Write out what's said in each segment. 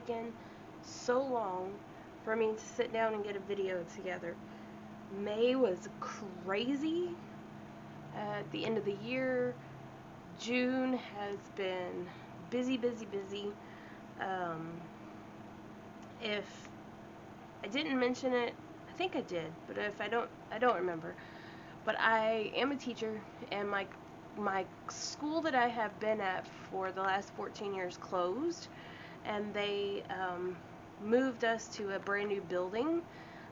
taken so long for me to sit down and get a video together. May was crazy at the end of the year. June has been busy, busy, busy. If I didn't mention it, I think I did, but if I don't remember. But I am a teacher, and my school that I have been at for the last 14 years closed, and they moved us to a brand new building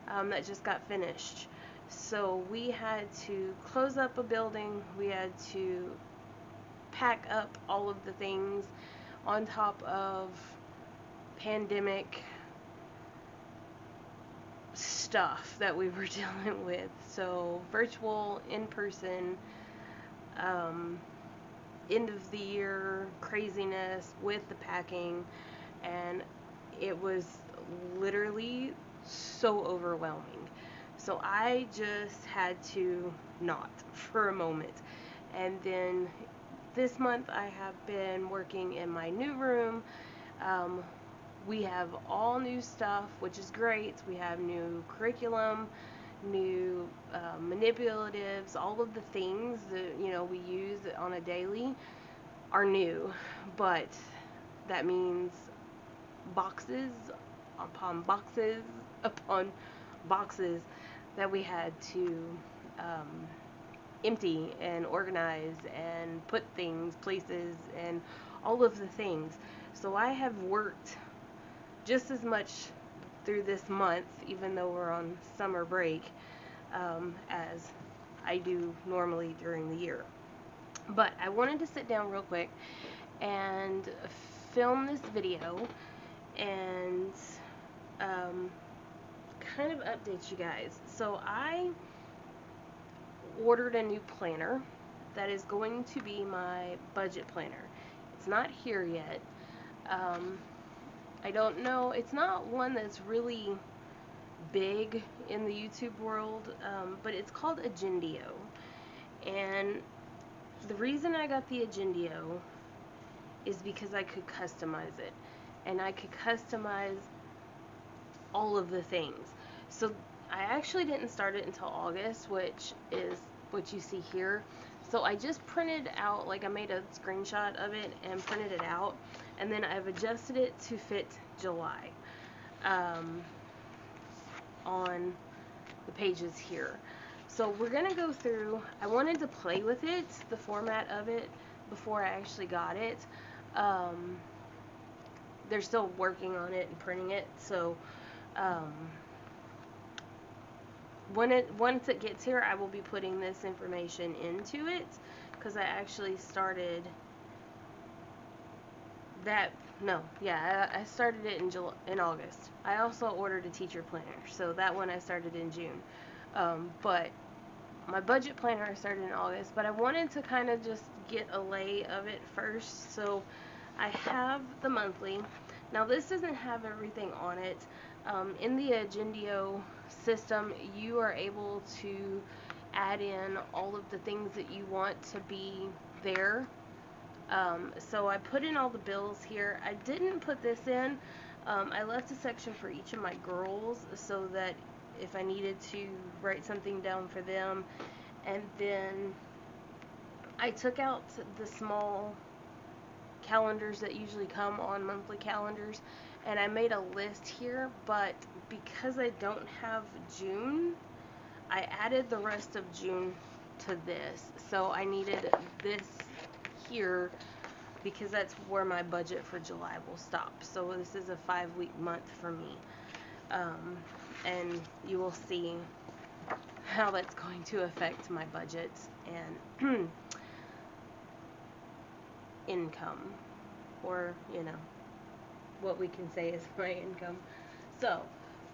that just got finished. So we had to close up a building, we had to pack up all of the things on top of pandemic stuff that we were dealing with. So virtual, in-person, end of the year craziness with the packing, and it was literally so overwhelming. So I just had to not for a moment. And then this month I have been working in my new room. We have all new stuff, which is great. We have new curriculum, new manipulatives, all of the things that we use on a daily are new, but that means boxes upon boxes upon boxes that we had to empty and organize and put things places and all of the things. So I have worked just as much through this month, even though we're on summer break, as I do normally during the year. But I wanted to sit down real quick and film this video and kind of update you guys. So I ordered a new planner that is going to be my budget planner. It's not here yet. I don't know. It's not one that's really big in the YouTube world, but it's called Agendio. And the reason I got the Agendio is because I could customize it. And I could customize all of the things. So I actually didn't start it until August, which is what you see here. So I just printed out, like I made a screenshot of it and printed it out, and then I've adjusted it to fit July on the pages here. So we're gonna go through. I wanted to play with it, the format of it, before I actually got it. They're still working on it and printing it, so once it gets here, I will be putting this information into it, because I actually started that. No, yeah, I started it in August. I also ordered a teacher planner, so that one I started in June. But my budget planner I started in August, but I wanted to kind of just get a lay of it first. So I have the monthly. Now this doesn't have everything on it. In the Agendio system, you are able to add in all of the things that you want to be there. So I put in all the bills here. I didn't put this in. I left a section for each of my girls so that if I needed to write something down for them. And then I took out the small calendars that usually come on monthly calendars, and I made a list here, but because I don't have June, I added the rest of June to this. So I needed this here because that's where my budget for July will stop. So this is a 5-week month for me. And you will see how that's going to affect my budget and income, or what we can say is my income. So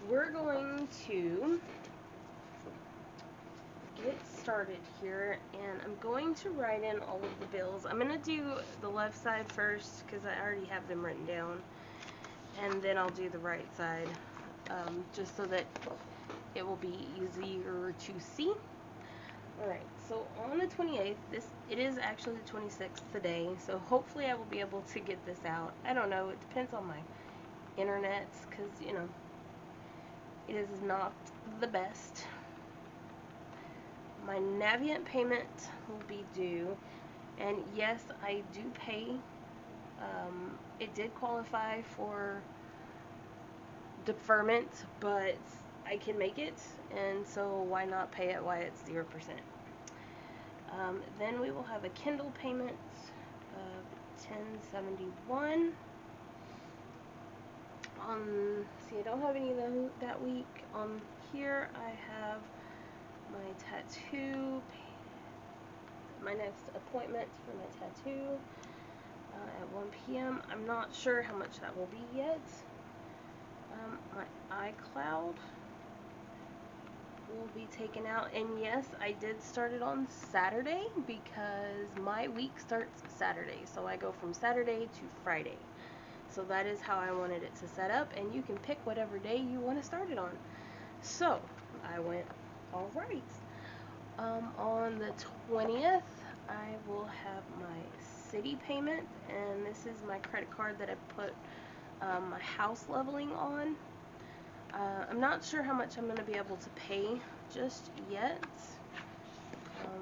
we're going to get started here, and I'm going to write in all of the bills. I'm going to do the left side first because I already have them written down, and then I'll do the right side, just so that it will be easier to see. Alright, so on the 28th, it is actually the 26th today, so hopefully I will be able to get this out. I don't know, it depends on my internet, because, you know, it is not the best. My Navient payment will be due, and yes, I do pay. It did qualify for deferment, but I can make it, and so why not pay it while it's 0%? Then we will have a Kindle payment of $10.71. See, I don't have any of those that week. On here, I have my tattoo, my next appointment for my tattoo at 1 p.m. I'm not sure how much that will be yet. My iCloud will be taken out, and yes, I did start it on Saturday because my week starts Saturday, so I go from Saturday to Friday. So that is how I wanted it to set up, and you can pick whatever day you want to start it on. So I went, all right. On the 20th, I will have my city payment, and this is my credit card that I put my house leveling on. I'm not sure how much I'm going to be able to pay just yet.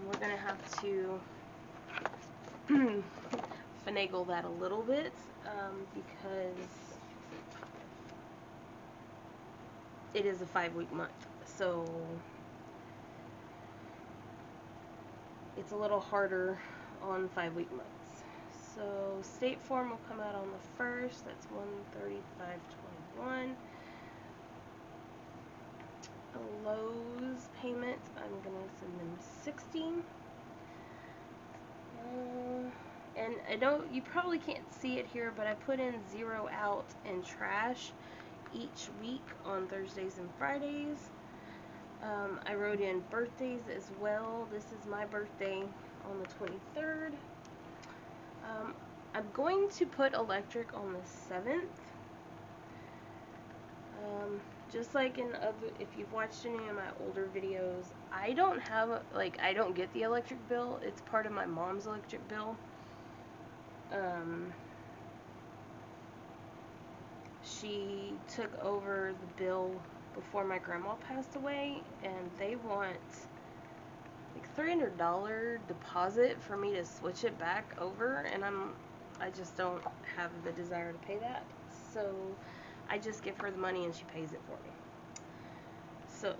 We're going to have to finagle that a little bit because it is a 5-week month. So it's a little harder on 5-week months. So State Farm will come out on the 1st. That's $135.21. A Lowe's payment, I'm gonna send them $60. And I don't, you probably can't see it here, but I put in zero out and trash each week on Thursdays and Fridays. I wrote in birthdays as well. This is my birthday on the 23rd. I'm going to put electric on the 7th. Just like in other, if you've watched any of my older videos, I don't have, like, I don't get the electric bill. It's part of my mom's electric bill. She took over the bill before my grandma passed away, and they want like $300 deposit for me to switch it back over, and I just don't have the desire to pay that. So I just give her the money and she pays it for me. So,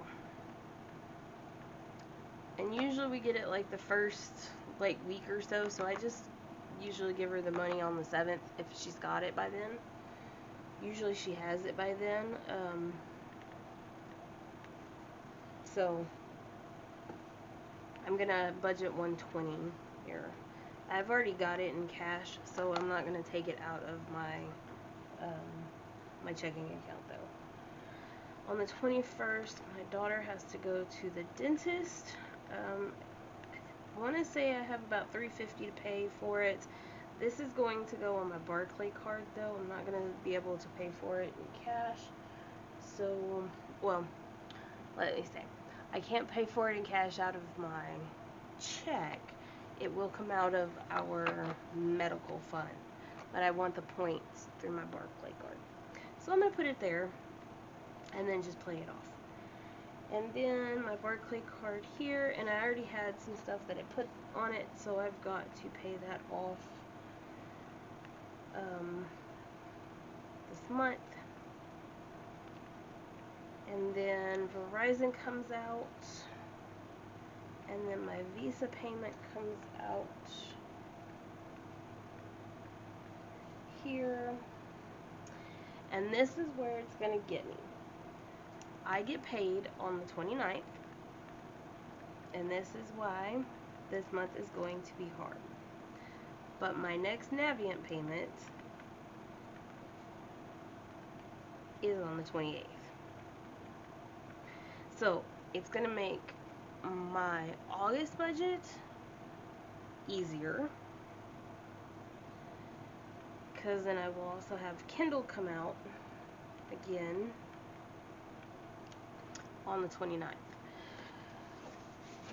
and usually we get it like the first like week or so, so I just usually give her the money on the 7th if she's got it by then. Usually she has it by then. So I'm gonna budget $120 here. I've already got it in cash, so I'm not gonna take it out of my my checking account though. On the 21st, my daughter has to go to the dentist. I want to say I have about $350 to pay for it. This is going to go on my Barclay card though. I'm not going to be able to pay for it in cash. So, well, let me say, I can't pay for it in cash out of my check. It will come out of our medical fund, but I want the points through my Barclay card. So I'm going to put it there and then just play it off. And then my Barclay card here, and I already had some stuff that I put on it, so I've got to pay that off this month. And then Verizon comes out, and then my Visa payment comes out here, and this is where it's going to get me. I get paid on the 29th, and this is why this month is going to be hard. But my next Navient payment is on the 28th. So it's going to make my August budget easier, because then I will also have Kindle come out again on the 29th.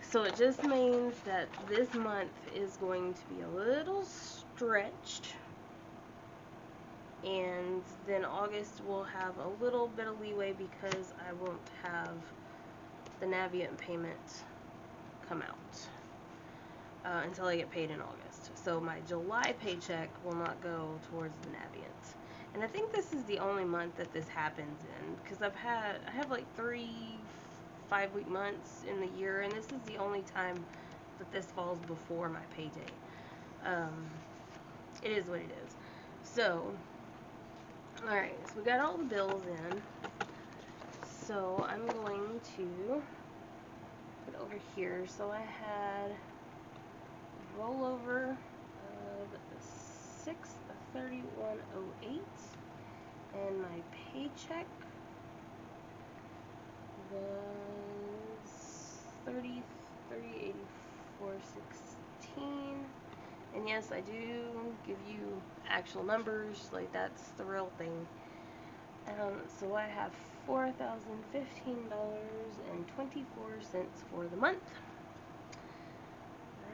So it just means that this month is going to be a little stretched. and then August will have a little bit of leeway because I won't have the Navient payment come out until I get paid in August. So my July paycheck will not go towards the Navient. And I think this is the only month that this happens in, because I have like 3 5-week months in the year, and this is the only time that this falls before my payday. It is what it is. So, alright, so we got all the bills in. So I'm going to put over here. So I had rollover of 6/31/08, and my paycheck was 33/84/16. And yes, I do give you actual numbers, like that's the real thing. So I have $4,015.24 for the month.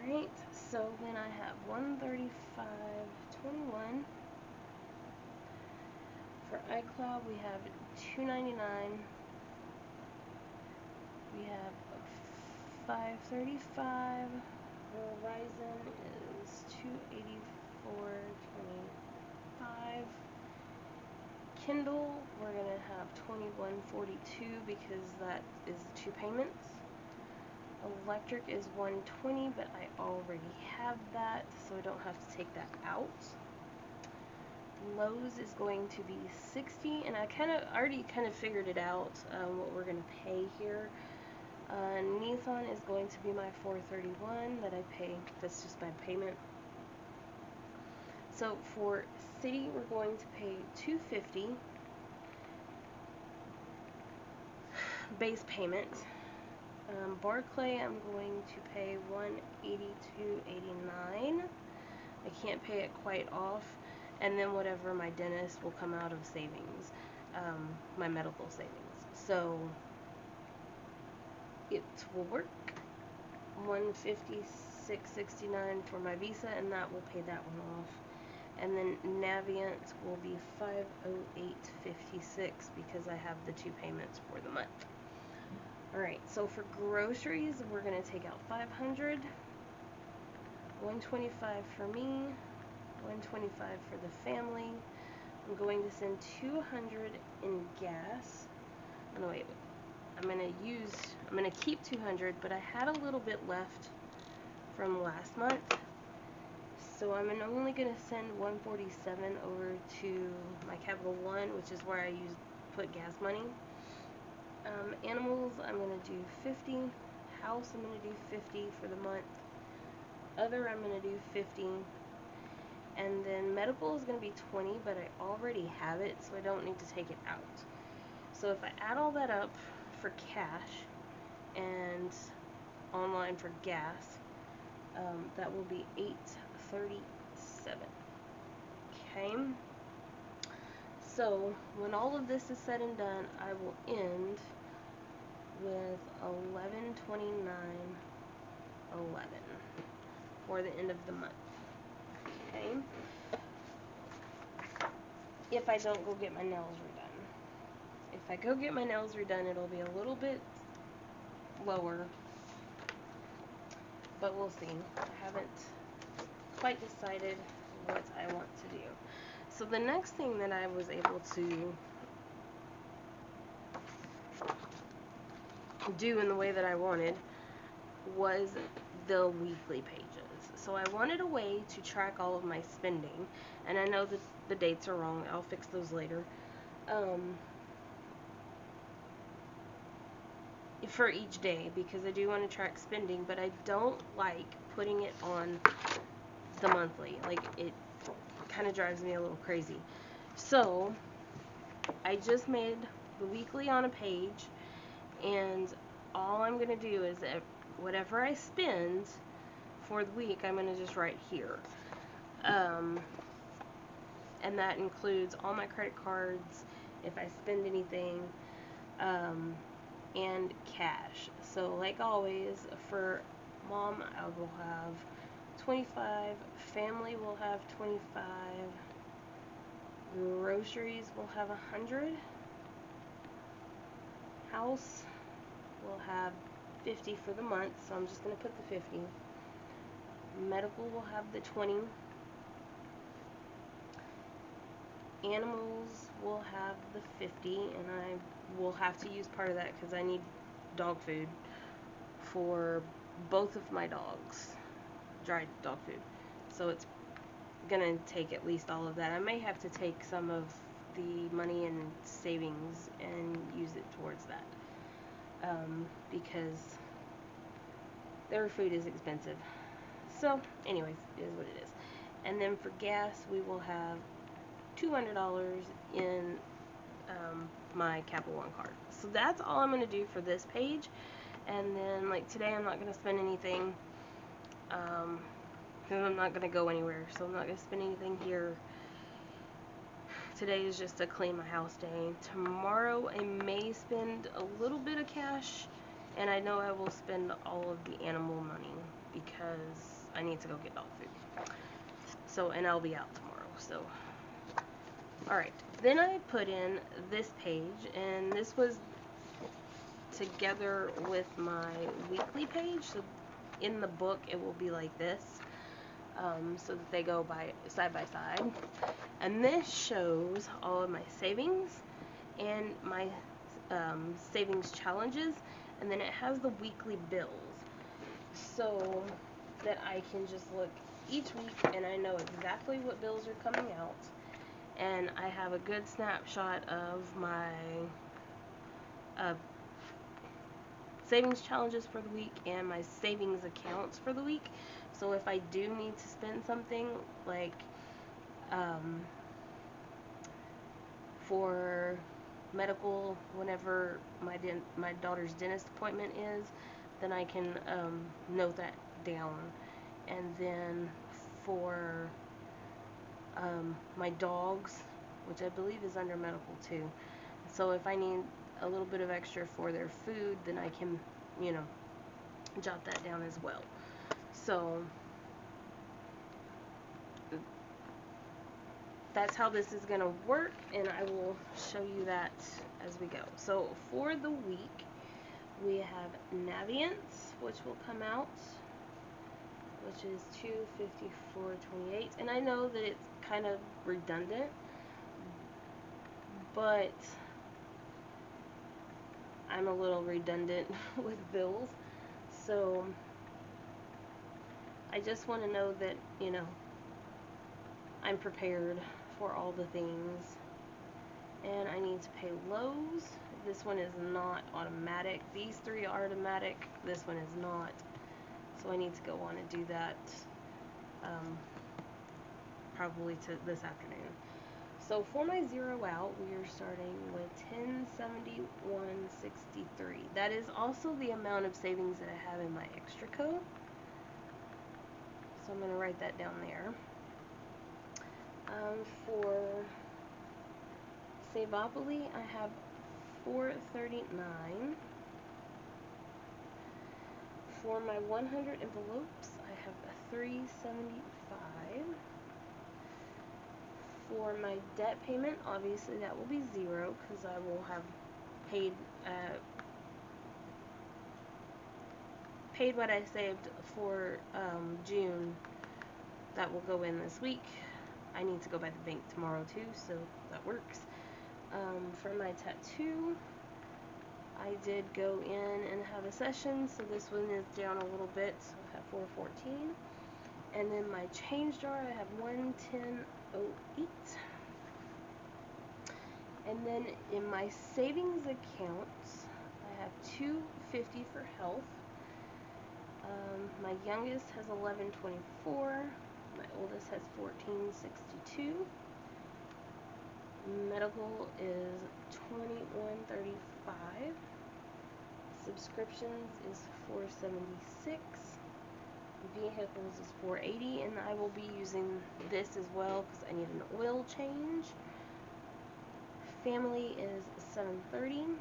Alright, so then I have $135.21. For iCloud, we have $2.99. We have $5.35. Verizon is $284.25. Kindle, we're gonna have $21.42 because that is 2 payments. Electric is $120, but I already have that, so I don't have to take that out. Lowe's is going to be $60, and I already figured it out, what we're gonna pay here. Nissan is going to be my $431 that I pay. That's just my payment. So for city, we're going to pay $250 base payment. Barclay, I'm going to pay $182.89. I can't pay it quite off, and then whatever my dentist will come out of savings, my medical savings. So it will work. $156.69 for my Visa, and that will pay that one off. And then Navient will be $508.56 because I have the 2 payments for the month. Alright, so for groceries, we're going to take out $500, $125 for me, $125 for the family. I'm going to send $200 in gas. Oh, no, wait. I'm going to keep $200, but I had a little bit left from last month. So I'm only going to send $147 over to my Capital One, which is where I put gas money. Animals, I'm going to do $50. House, I'm going to do $50 for the month. Other, I'm going to do $50. And then medical is going to be $20, but I already have it, so I don't need to take it out. So if I add all that up for cash and online for gas, that will be $837. Okay. So when all of this is said and done, I will end with $1129.11 for the end of the month. Okay. If I don't go get my nails redone. If I go get my nails redone, it'll be a little bit lower, but we'll see. I haven't quite decided what I want to do. So the next thing that I was able to do in the way that I wanted was the weekly pages. So I wanted a way to track all of my spending, and I know that the dates are wrong. I'll fix those later. For each day, because I do want to track spending, but I don't like putting it on the monthly. Like, it kind of drives me a little crazy. So I just made the weekly on a page, and all I'm going to do is that whatever I spend for the week, I'm going to just write here. And that includes all my credit cards, if I spend anything, and cash. So like always, for mom, I will have $25, family will have $25, Groceries will have 100. House will have 50 for the month, so I'm just going to put the 50. Medical will have the 20. Animals will have the 50, and I will have to use part of that because I need dog food for both of my dogs, dried dog food. So it's gonna take at least all of that. I may have to take some of the money in savings and use it towards that, because their food is expensive. So anyways, it is what it is. And then for gas, we will have $200 in my Capital One card. So that's all I'm going to do for this page. And then, like, today I'm not going to spend anything because I'm not going to go anywhere. So I'm not going to spend anything here. Today is just a clean my house day. Tomorrow I may spend a little bit of cash, and I know I will spend all of the animal money because I need to go get dog food. So, and I'll be out tomorrow. So, alright. Then I put in this page, and this was together with my weekly page. So in the book it will be like this, so that they go side by side. And this shows all of my savings and my savings challenges, and then it has the weekly bills, so that I can just look each week and I know exactly what bills are coming out, and I have a good snapshot of my savings challenges for the week and my savings accounts for the week. So if I do need to spend something, like for medical, whenever my daughter's dentist appointment is, then I can note that down. And then for my dogs, which I believe is under medical too, so if I need a little bit of extra for their food, then I can, jot that down as well. So that's how this is going to work, and I will show you that as we go. So for the week, we have Naviance, which will come out, which is $254.28, and I know that it's kind of redundant, but I'm a little redundant with bills, so I just want to know that, I'm prepared for all the things. And I need to pay Lowe's. This one is not automatic. These three are automatic. This one is not. So I need to go on and do that probably this afternoon. So for my zero out, we are starting with $1071.63. That is also the amount of savings that I have in my extra code. So I'm going to write that down there. For Savopoly, I have $4.39. For my 100 envelopes, I have $3.75. For my debt payment, obviously that will be $0 because I will have paid what I saved for June. That will go in this week. I need to go by the bank tomorrow too, so that works. For my tattoo, I did go in and have a session, so this one is down a little bit, so I have $4.14. And then my change jar, I have $110.08. And then in my savings accounts, I have $2.50 for health. My youngest has $11.24. My oldest has $14.62. Medical is $21.35. Subscriptions is $4.76. Vehicles is $4.80, and I will be using this as well because I need an oil change. Family is $7.30.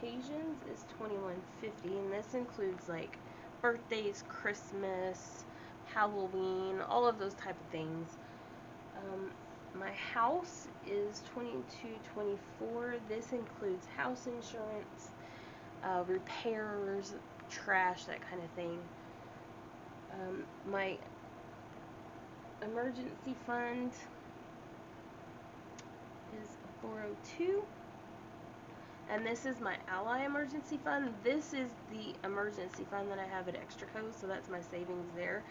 Occasions is $21.50, and this includes like birthdays, Christmas, Halloween, all of those type of things. My house is $22.24. This includes house insurance, repairs, trash, that kind of thing. My emergency fund is 402, and this is my Ally emergency fund. This is the emergency fund that I have at Extra Co, so that's my savings there.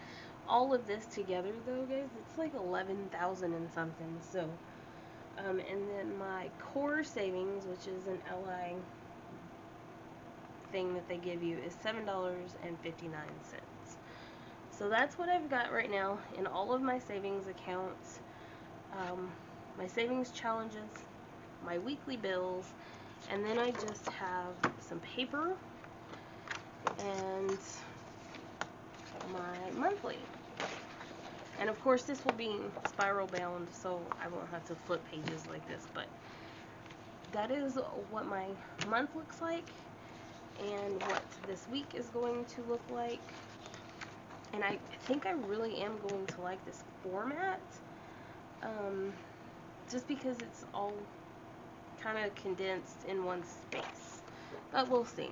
All of this together, though, guys, it's like 11,000 and something. So, and then my core savings, which is an Ally thing that they give you, is $7.59. So that's what I've got right now in all of my savings accounts, my savings challenges, my weekly bills, and then I just have some paper and my monthly. And of course this will be spiral bound, so I won't have to flip pages like this, but that is what my month looks like and what this week is going to look like. And I think I really am going to like this format, just because it's all kind of condensed in one space, but we'll see.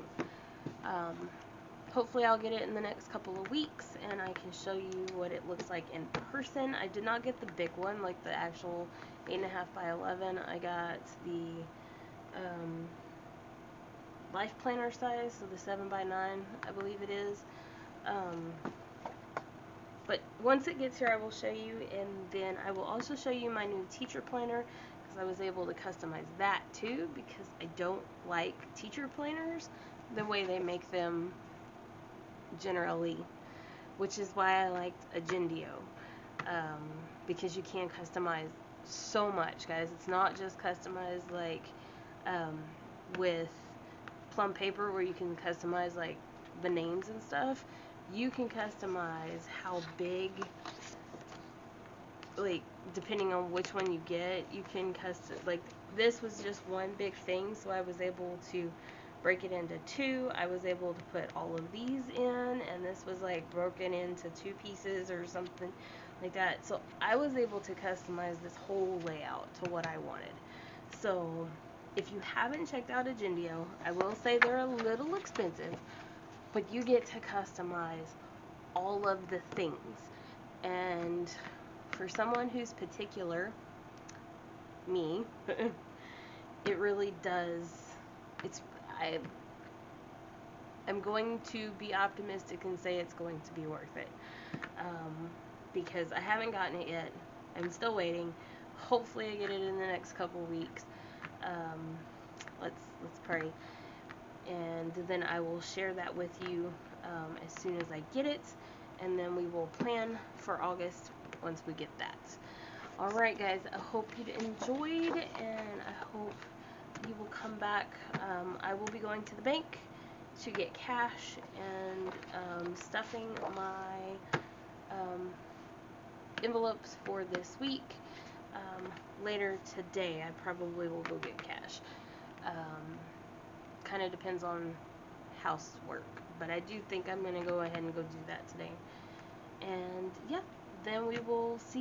Hopefully I'll get it in the next couple of weeks and I can show you what it looks like in person. I did not get the big one, like the actual 8.5 by 11. I got the life planner size, so the 7 by 9, I believe it is. But once it gets here, I will show you, and then I will also show you my new teacher planner, because I was able to customize that too, because I don't like teacher planners the way they make them generally, which is why I liked Agendio, because you can customize so much, guys. It's not just customized like with plum paper, where you can customize like the names and stuff. You can customize how big, like depending on which one you get, you can custom, like this was just one big thing, so I was able to break it into two. I was able to put all of these in, and this was like broken into 2 pieces or something like that. So I was able to customize this whole layout to what I wanted. So if you haven't checked out Agendio, I will say they're a little expensive, but you get to customize all of the things. And for someone who's particular, me, it really does, I'm going to be optimistic and say it's going to be worth it, because I haven't gotten it yet. I'm still waiting. Hopefully I get it in the next couple weeks. Let's pray, and then I will share that with you as soon as I get it, and then we will plan for August once we get that. Alright guys, I hope you enjoyed, and I hope you will come back. I will be going to the bank to get cash and stuffing my envelopes for this week. Later today I probably will go get cash. Kind of depends on housework, but I do think I'm going to go ahead and go do that today. And yeah, then we will see you